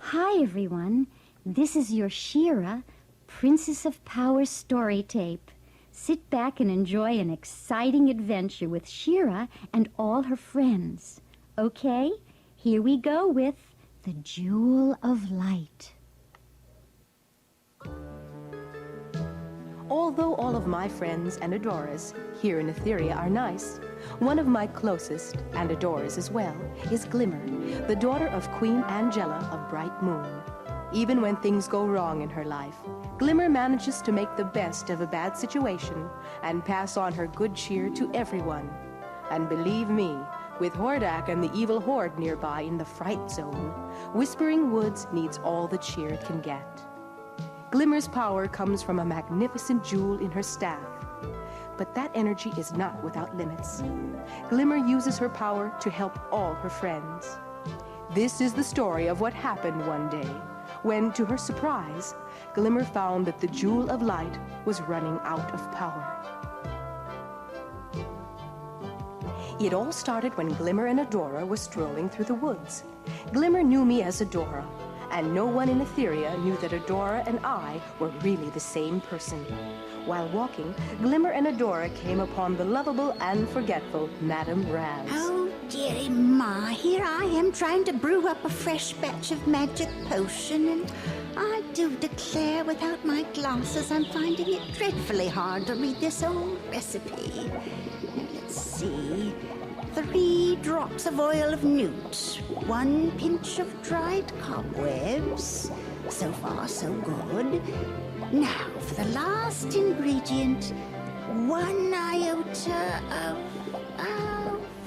Hi, everyone. This is your Shira, Princess of Power story tape. Sit back and enjoy an exciting adventure with Shira and all her friends. Okay, here we go with The Jewel of Light. Although all of my friends and adoras here in Etheria are nice, one of my closest, and adoras as well, is Glimmer, the daughter of Queen Angela of Bright Moon. Even when things go wrong in her life, Glimmer manages to make the best of a bad situation and pass on her good cheer to everyone. And believe me, with Hordak and the evil horde nearby in the Fright Zone, Whispering Woods needs all the cheer it can get. Glimmer's power comes from a magnificent jewel in her staff. But that energy is not without limits. Glimmer uses her power to help all her friends. This is the story of what happened one day, when, to her surprise, Glimmer found that the Jewel of Light was running out of power. It all started when Glimmer and Adora were strolling through the woods. Glimmer knew me as Adora, and no one in Etheria knew that Adora and I were really the same person. While walking, Glimmer and Adora came upon the lovable and forgetful Madame Razz. Oh, dearie ma, here I am trying to brew up a fresh batch of magic potion, and I do declare without my glasses I'm finding it dreadfully hard to read this old recipe. Let's see. 3 drops of oil of newt, 1 pinch of dried cobwebs. So far, so good. Now, for the last ingredient, 1 iota of...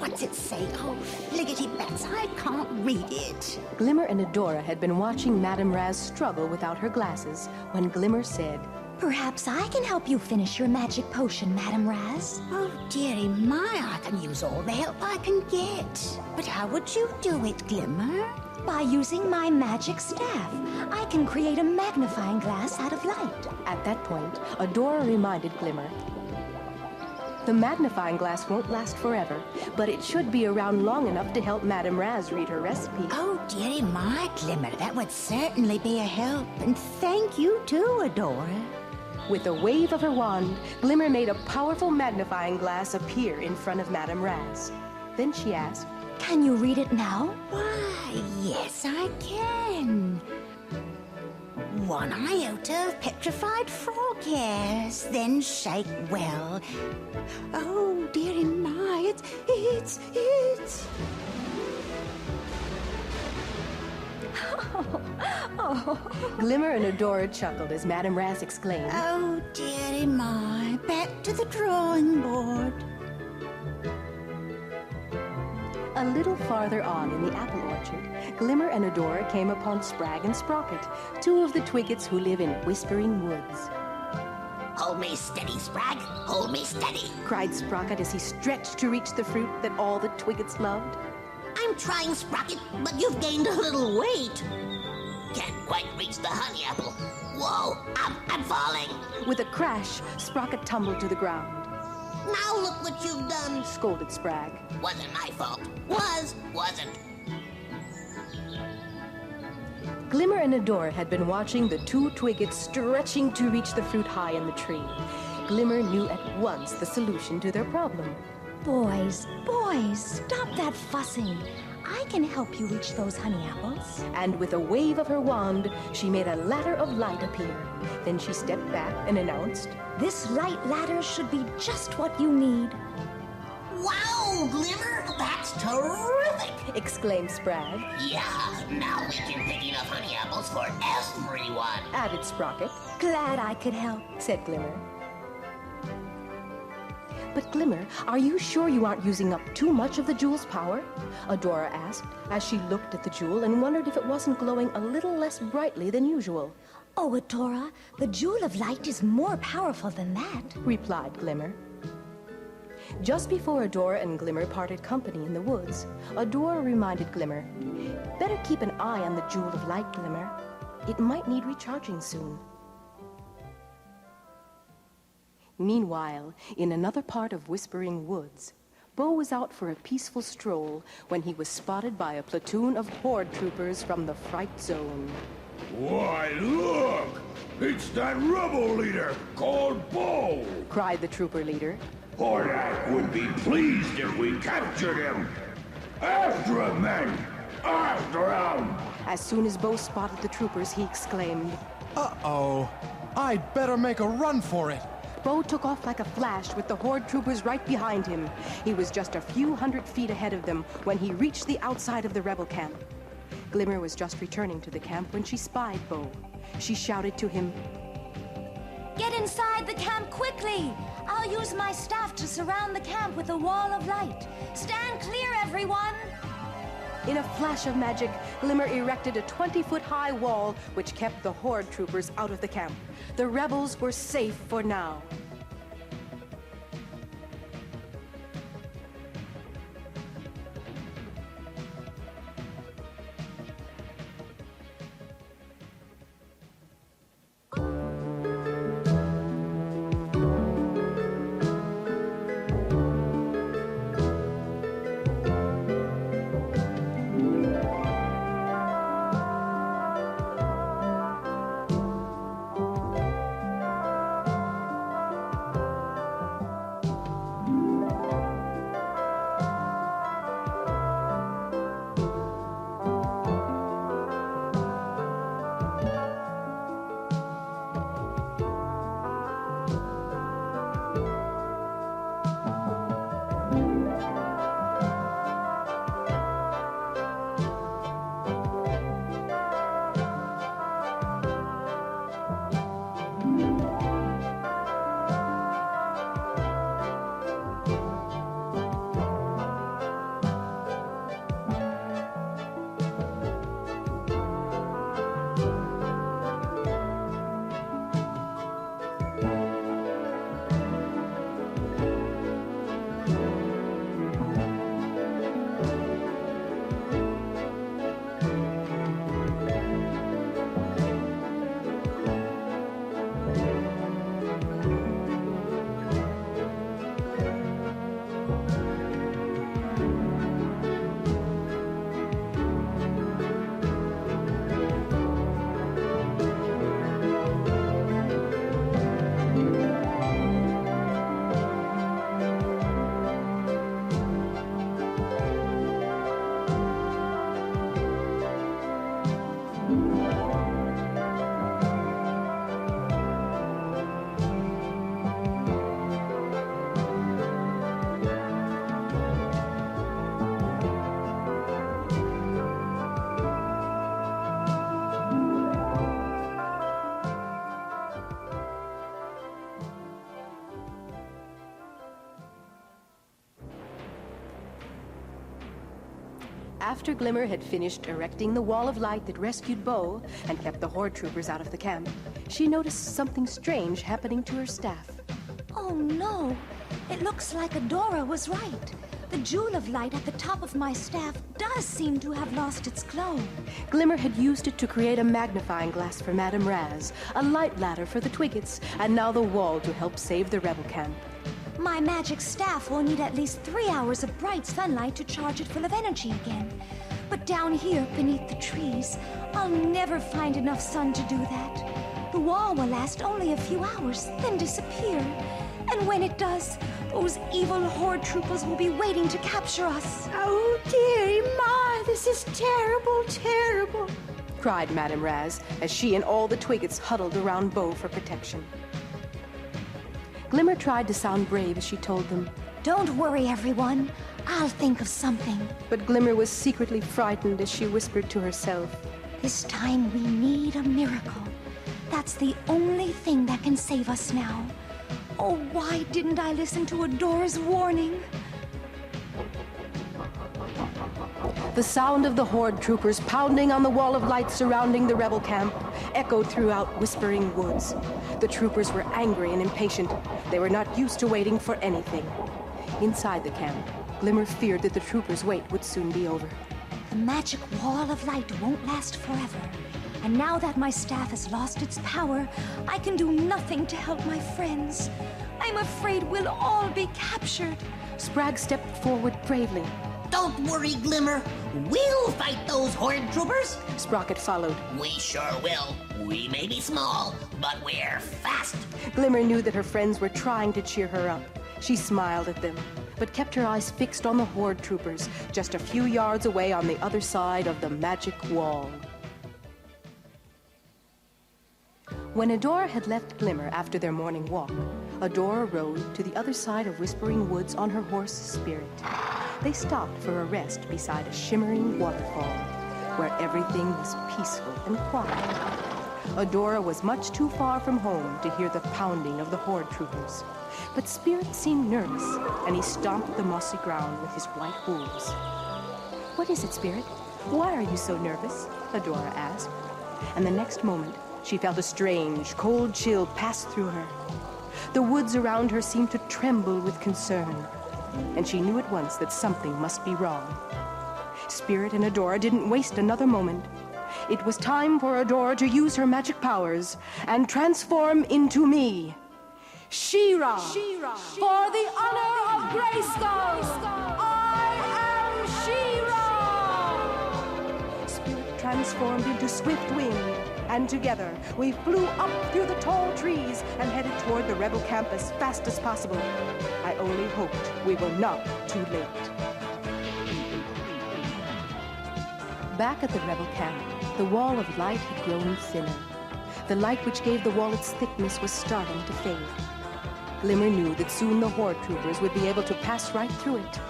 what's it say? Oh, fliggity bats, I can't read it. Glimmer and Adora had been watching Madame Razz struggle without her glasses when Glimmer said, "Perhaps I can help you finish your magic potion, Madame Razz." Oh, dearie my, I can use all the help I can get. But how would you do it, Glimmer? By using my magic staff, I can create a magnifying glass out of light. At that point, Adora reminded Glimmer, "The magnifying glass won't last forever, but it should be around long enough to help Madame Razz read her recipe." Oh, dearie my, Glimmer, that would certainly be a help. And thank you too, Adora. With a wave of her wand, Glimmer made a powerful magnifying glass appear in front of Madame Razz. Then she asked, "Can you read it now?" Why, yes, I can. 1 iota of petrified frog hairs, then shake well. Oh, dearie my, it's... Glimmer and Adora chuckled as Madame Razz exclaimed, Oh, dearie my, back to the drawing board. A little farther on in the apple orchard, Glimmer and Adora came upon Sprag and Sprocket, 2 of the Twiggets who live in Whispering Woods. Hold me steady, Sprag. Hold me steady. Cried Sprocket as he stretched to reach the fruit that all the Twiggets loved. I'm trying, Sprocket, but you've gained a little weight. Can't quite reach the honey apple. Whoa, I'm falling. With a crash, Sprocket tumbled to the ground. Now look what you've done. Scolded Sprag. Wasn't my fault. Wasn't. Glimmer and Adora had been watching the 2 Twiggets stretching to reach the fruit high in the tree. Glimmer knew at once the solution to their problem. Boys, stop that fussing. I can help you reach those honey apples. And with a wave of her wand, she made a ladder of light appear. Then she stepped back and announced, "This light ladder should be just what you need." Wow, Glimmer, that's terrific. exclaimed Sprag. Yeah, now we can pick enough honey apples for everyone. Added Sprocket. "Glad I could help," said Glimmer. But Glimmer, are you sure you aren't using up too much of the jewel's power? Adora asked, as she looked at the jewel and wondered if it wasn't glowing a little less brightly than usual. "Oh, Adora, the Jewel of Light is more powerful than that," replied Glimmer. Just before Adora and Glimmer parted company in the woods, Adora reminded Glimmer, "Better keep an eye on the Jewel of Light, Glimmer. It might need recharging soon." Meanwhile, in another part of Whispering Woods, Bo was out for a peaceful stroll when he was spotted by a platoon of horde troopers from the Fright Zone. Why, look! It's that rebel leader called Bo! Cried the trooper leader. Hordak would be pleased if we captured him! After him, men! After him! As soon as Bo spotted the troopers, he exclaimed. Uh-oh. I'd better make a run for it. Bo took off like a flash with the horde troopers right behind him. He was just a few hundred feet ahead of them when he reached the outside of the rebel camp. Glimmer was just returning to the camp when she spied Bo. She shouted to him, Get inside the camp quickly! I'll use my staff to surround the camp with a wall of light. Stand clear, everyone! In a flash of magic, Glimmer erected a 20-foot-high wall which kept the horde troopers out of the camp. The rebels were safe for now. After Glimmer had finished erecting the wall of light that rescued Bo and kept the horde troopers out of the camp, she noticed something strange happening to her staff. Oh no! It looks like Adora was right. The jewel of light at the top of my staff does seem to have lost its glow. Glimmer had used it to create a magnifying glass for Madame Raz, a light ladder for the Twiggets, and now the wall to help save the rebel camp. My magic staff will need at least 3 hours of bright sunlight to charge it full of energy again. But down here beneath the trees, I'll never find enough sun to do that. The wall will last only a few hours, then disappear. And when it does, those evil horde troopers will be waiting to capture us. Oh, dearie my, this is terrible, terrible. Cried Madame Raz as she and all the Twiggets huddled around Bo for protection. Glimmer tried to sound brave as she told them, Don't worry, everyone. I'll think of something. but Glimmer was secretly frightened as she whispered to herself, This time we need a miracle. That's the only thing that can save us now. Oh, why didn't I listen to Adora's warning? The sound of the horde troopers pounding on the wall of light surrounding the rebel camp echoed throughout Whispering Woods. The troopers were angry and impatient. They were not used to waiting for anything. Inside the camp, Glimmer feared that the troopers' wait would soon be over. The magic wall of light won't last forever, And now that my staff has lost its power, I can do nothing to help my friends. I'm afraid we'll all be captured. Spragg stepped forward bravely. Don't worry, Glimmer. We'll fight those horde troopers. Sprocket followed. We sure will. We may be small, but we're fast. Glimmer knew that her friends were trying to cheer her up. She smiled at them, but kept her eyes fixed on the horde troopers just a few yards away on the other side of the magic wall. When Adora had left Glimmer after their morning walk, Adora rode to the other side of Whispering Woods on her horse Spirit. They stopped for a rest beside a shimmering waterfall, where everything was peaceful and quiet. Adora was much too far from home to hear the pounding of the horde troopers, but Spirit seemed nervous, and he stomped the mossy ground with his white hooves. "What is it, Spirit? Why are you so nervous?" Adora asked. And the next moment, she felt a strange, cold chill pass through her. The woods around her seemed to tremble with concern, and she knew at once that something must be wrong. Spirit and Adora didn't waste another moment. It was time for Adora to use her magic powers and transform into me, She-Ra. For the honor of Grayskull, I am She-Ra! Spirit transformed into Swift Wind, and together we flew up through the tall trees and headed toward the rebel camp as fast as possible. I only hoped we were not too late. Back at the rebel camp, the wall of light had grown thinner. The light which gave the wall its thickness was starting to fade. Glimmer knew that soon the horde troopers would be able to pass right through it.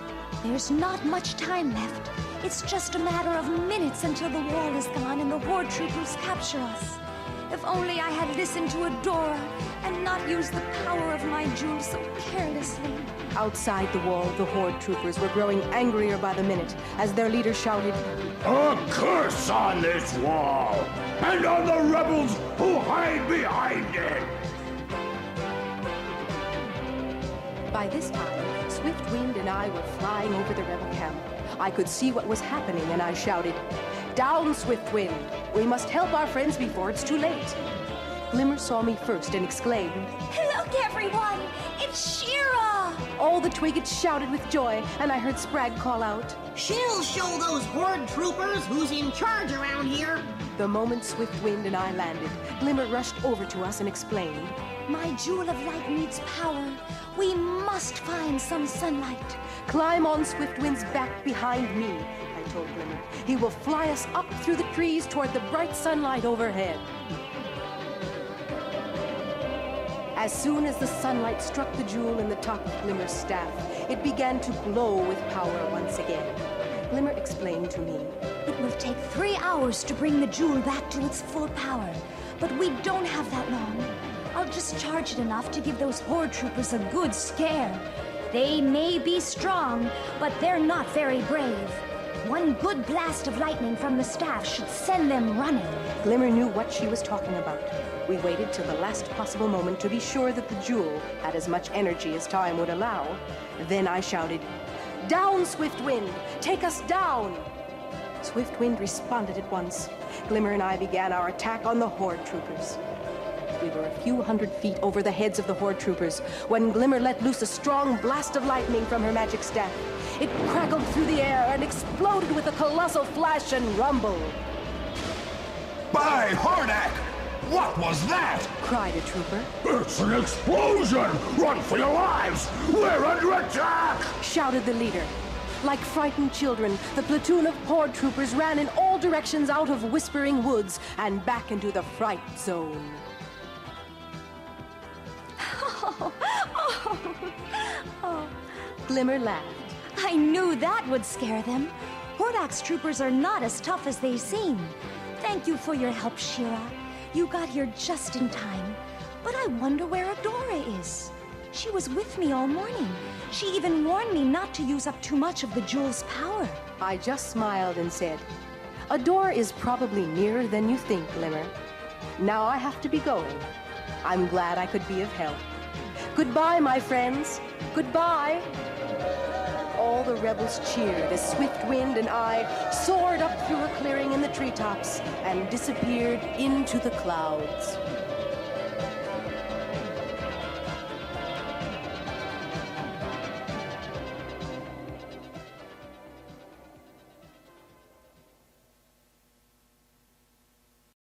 There's not much time left. It's just a matter of minutes until the wall is gone and the horde troopers capture us. If only I had listened to Adora and not used the power of my jewel so carelessly. Outside the wall, the horde troopers were growing angrier by the minute as their leader shouted, "A curse on this wall, and on the rebels who hide behind it!" By this time, Swift Wind and I were flying over the rebel camp. I could see what was happening, and I shouted, "Down, Swift Wind! We must help our friends before it's too late." Glimmer saw me first and exclaimed, Look, everyone! It's She-Ra! All the Twiggets shouted with joy, and I heard Spragg call out, She'll show those horde troopers who's in charge around here. The moment Swift Wind and I landed, Glimmer rushed over to us and explained, My jewel of light needs power. We must find some sunlight. "Climb on Swift Wind's back behind me," I told Glimmer. "He will fly us up through the trees toward the bright sunlight overhead." As soon as the sunlight struck the jewel in the top of Glimmer's staff, it began to glow with power once again. Glimmer explained to me, It will take 3 hours to bring the jewel back to its full power, but we don't have that long. I'll just charge it enough to give those horde troopers a good scare. They may be strong, but they're not very brave. One good blast of lightning from the staff should send them running. Glimmer knew what she was talking about. We waited till the last possible moment to be sure that the jewel had as much energy as time would allow. Then I shouted, "Down, Swift Wind! Take us down!" Swift Wind responded at once. Glimmer and I began our attack on the horde troopers. We were a few hundred feet over the heads of the horde troopers when Glimmer let loose a strong blast of lightning from her magic staff. It crackled through the air and exploded with a colossal flash and rumble. "By Hardak! What was that?" Cried a trooper. "It's an explosion! Run for your lives! We're under attack!" Shouted the leader. Like frightened children, the platoon of horde troopers ran in all directions out of Whispering Woods and back into the fright zone. Glimmer laughed. I knew that would scare them. Hordak's troopers are not as tough as they seem. Thank you for your help, She-Ra. You got here just in time. But I wonder where Adora is. She was with me all morning. She even warned me not to use up too much of the jewel's power. I just smiled and said, "Adora is probably nearer than you think, Glimmer. Now I have to be going. I'm glad I could be of help. Goodbye, my friends. Goodbye." All the rebels cheered as Swiftwind and I soared up through a clearing in the treetops and disappeared into the clouds.